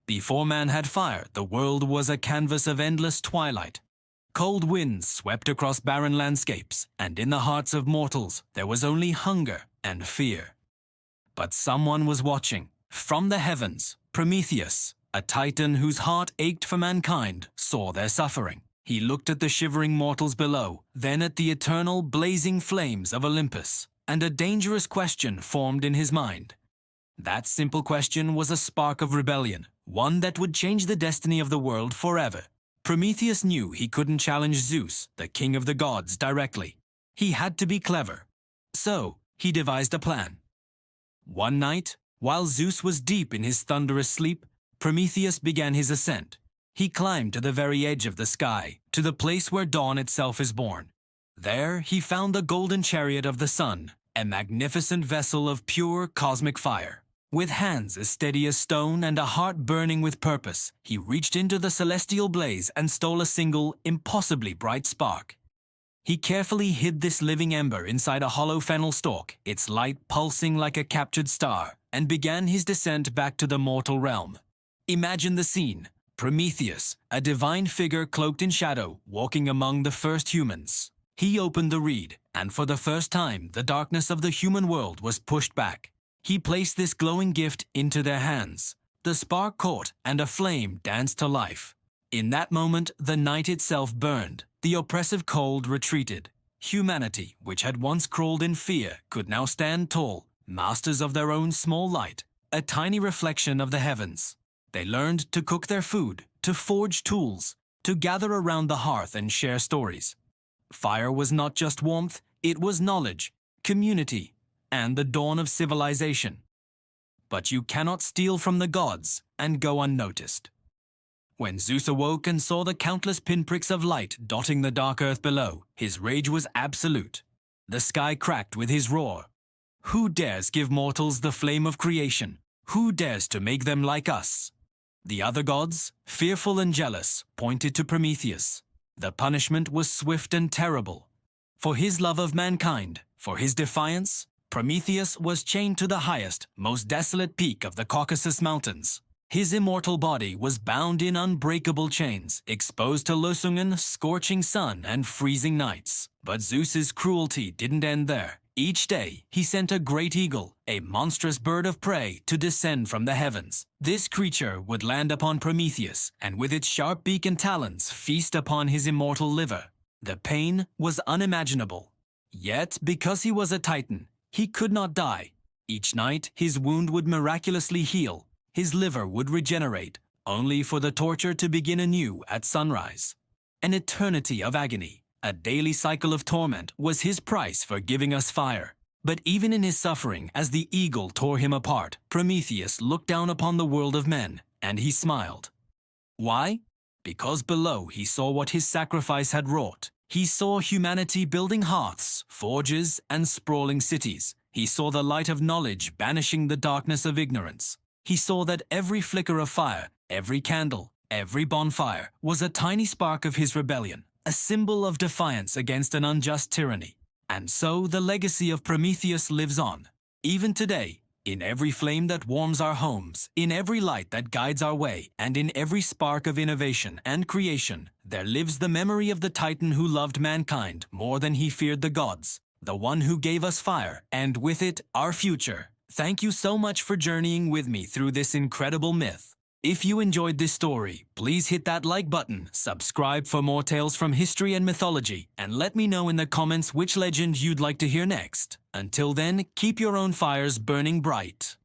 Before man had fire, the world was a canvas of endless twilight. Cold winds swept across barren landscapes, and in the hearts of mortals there was only hunger and fear. But someone was watching. From the heavens, Prometheus, a titan whose heart ached for mankind, saw their suffering. He looked at the shivering mortals below, then at the eternal blazing flames of Olympus, and a dangerous question formed in his mind. That simple question was a spark of rebellion, one that would change the destiny of the world forever. Prometheus knew he couldn't challenge Zeus, the king of the gods, directly. He had to be clever. So, he devised a plan. One night, while Zeus was deep in his thunderous sleep, Prometheus began his ascent. He climbed to the very edge of the sky, to the place where dawn itself is born. There, he found the golden chariot of the sun, a magnificent vessel of pure cosmic fire. With hands as steady as stone and a heart burning with purpose, he reached into the celestial blaze and stole a single, impossibly bright spark. He carefully hid this living ember inside a hollow fennel stalk, its light pulsing like a captured star, and began his descent back to the mortal realm. Imagine the scene. Prometheus, a divine figure cloaked in shadow, walking among the first humans. He opened the reed, and for the first time, the darkness of the human world was pushed back. He placed this glowing gift into their hands. The spark caught, and a flame danced to life. In that moment, the night itself burned. The oppressive cold retreated. Humanity, which had once crawled in fear, could now stand tall, masters of their own small light, a tiny reflection of the heavens. They learned to cook their food, to forge tools, to gather around the hearth and share stories. Fire was not just warmth, it was knowledge, community, and the dawn of civilization. But you cannot steal from the gods and go unnoticed. When Zeus awoke and saw the countless pinpricks of light dotting the dark earth below, his rage was absolute. The sky cracked with his roar. Who dares give mortals the flame of creation? Who dares to make them like us? The other gods, fearful and jealous, pointed to Prometheus. The punishment was swift and terrible. For his love of mankind, for his defiance, Prometheus was chained to the highest, most desolate peak of the Caucasus Mountains. His immortal body was bound in unbreakable chains, exposed to Lösungen, scorching sun, and freezing nights. But Zeus's cruelty didn't end there. Each day, he sent a great eagle, a monstrous bird of prey, to descend from the heavens. This creature would land upon Prometheus, and with its sharp beak and talons, feast upon his immortal liver. The pain was unimaginable. Yet, because he was a titan, he could not die. Each night, his wound would miraculously heal. His liver would regenerate, only for the torture to begin anew at sunrise. An eternity of agony, a daily cycle of torment, was his price for giving us fire. But even in his suffering, as the eagle tore him apart, Prometheus looked down upon the world of men, and he smiled. Why? Because below he saw what his sacrifice had wrought. He saw humanity building hearths, forges, and sprawling cities. He saw the light of knowledge banishing the darkness of ignorance. He saw that every flicker of fire, every candle, every bonfire was a tiny spark of his rebellion, a symbol of defiance against an unjust tyranny. And so the legacy of Prometheus lives on. Even today, in every flame that warms our homes, in every light that guides our way, and in every spark of innovation and creation, there lives the memory of the Titan who loved mankind more than he feared the gods, the one who gave us fire, and with it, our future. Thank you so much for journeying with me through this incredible myth. If you enjoyed this story, please hit that like button, subscribe for more tales from history and mythology, and let me know in the comments which legend you'd like to hear next. Until then, keep your own fires burning bright.